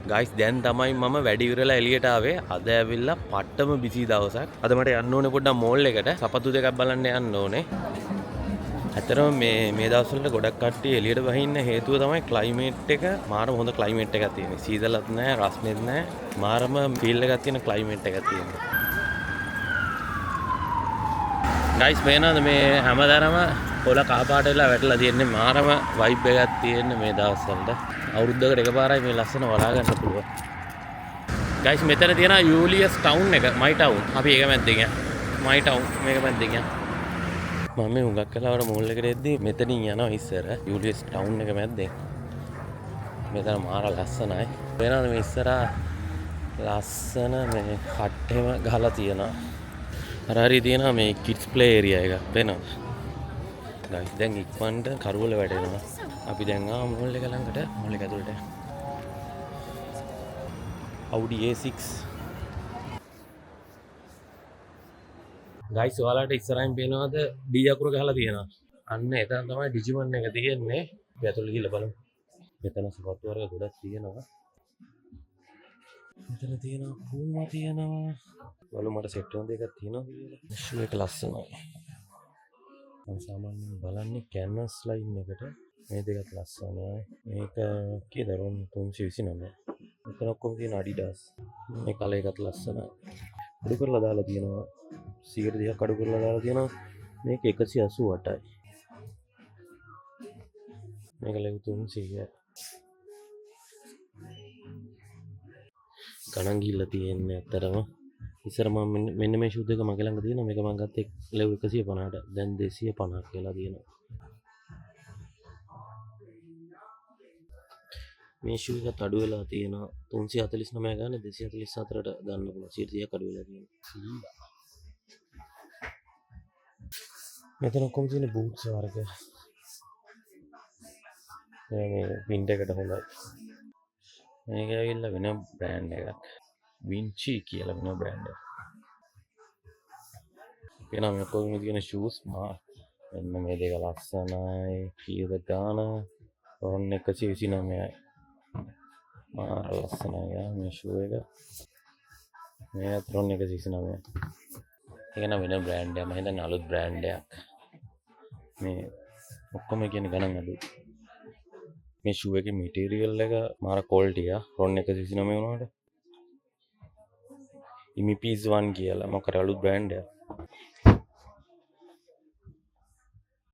Guys දැන් තමයි මම වැඩි ඉවරලා එළියට ආවේ. අද ඇවිල්ලා පට්ටම බිසි දවසක්. අද මට යන්න ඕනේ පොඩ්ඩක් මෝල් එකට. සපත්තු දෙකක් බලන්න යන්න ඕනේ. ඇතරම මේ දවස්වලට ගොඩක් කට්ටිය එළියට බහින්න හේතුව තමයි ක්ලයිමේට් එක. මාරම හොඳ ක්ලයිමේට් එකක් තියෙනවා. සීතලත් නැහැ, රස්නෙත් නැහැ. මාරම ෆීල් එකක් තියෙන ක්ලයිමේට් එකක් තියෙනවා. ගයිස් මේනද මේ හැමදාම පොළ කහ පාට වෙලා වැටලා තියෙන්නේ මාරම වයිබ් එකක් තියෙන මේ දවස්වලට. අවුරුද්දකට එකපාරයි මේ ලස්සන වලා ගන්න පුළුවන්. ගයිස් මෙතන තියෙන යූලියස් ටවුන් එක, මයි ටවුන්. අපි ඒක මැද්දෙන් යනවා. මයි ටවුන් මේක මැද්දෙන් යනවා. මම මේ හුඟක් කලාවට මෝල් එකට එද්දි මෙතනින් යනවා ඉස්සර යූලියස් ටවුන් එක මැද්දෙන්. මෙතන මාර ලස්සනයි. වෙනද මේ ඉස්සරහා ලස්සන මේ කට්ටෙම ගහලා තියෙනවා. හරි තියෙනවා මේ කිඩ්ස් ප්ලේ ඒරියා එක වෙනවා. ගයිස් දැන් ඉක්මනට කරුවල වැඩෙනවා. අපි දැන් මෝල් එක ළඟට මෝල් එක ඇතුළට. Audi A6. ගයිස් ඔයාලට ඉස්සරහින් පේනවද D අකුර ගහලා තියෙනවා. අන්න එතන තමයි ඩිජිමන් එක තියෙන්නේ. අපි ඇතුළට ගිහලා බලමු. මෙතන සපත්තු වර්ග ගොඩක් තියෙනවා. මෙතන තියෙනවා පූමා තියෙනවා. බලමු මට සෙට් වෙන දෙකක් තියෙනවද කියලා. ෂූ එක ලස්සනයි. මම සාමාන්‍යයෙන් බලන්නේ කැන්වස් ලයින් එකට. මේ දෙකත් ලස්සනයි. මේක කීයද 329. මෙතන ඔක්කොම තියෙන Adidas. මේ කලර් එකත් ලස්සනයි. අඩු කරලා දාලා තියෙනවා. 130ක් අඩු කරලා දාලා තියෙනවා. මේක 188යි. මේක ලෙව් 300යි. ගණන් ගිහිල්ලා තියෙන්නේ ඇත්තටම. ඉස්සර මම මෙන්න මේ ෂූ දෙක මගේ ළඟ තියෙනවා. මේක මම ගත්තේ ලෙව් 150ට. දැන් 250ක් කියලා තියෙනවා. මේ ෂූ එකත් අඩු වෙලා තියෙනවා. 349 ගන්න 244ට ගන්න පුළුවන්. 130ක් අඩු වෙලා තියෙනවා. මෙතන ඔක්කොම තියෙන බූට්ස් වර්ග. මේ වින්ටර් එකට හොඳයි. මේක ඇවිල්ලා වෙන බ්‍රෑන්ඩ් එකක්. වින්චි කියලා වෙන බ්‍රෑන්ඩ් එකක්. එනවා මේ ඔක්කොම තියෙන ෂූස් මෙන්න මේ දෙක ලස්සනයි. කීයද ගාන? රොන් 129යි. මාර ලස්සනයි මේ ෂූ එක. මේ රොන් 129යි. ඒක නම් වෙන බ්‍රෑන්ඩ් එකක්. මම හිතන්නේ අලුත් බ්‍රෑන්ඩ් එකක්. මේ ඔක්කොම කියන්නේ ගණන් අඩුයි. මේ ෂූ එකේ මැටීරියල් එක මාර ක්වොලිටි එක. රොන් 129 වුණාට. ඉමිපීස් 1 කියලා මොකද අලුත් බ්‍රෑන්ඩ් එකක්.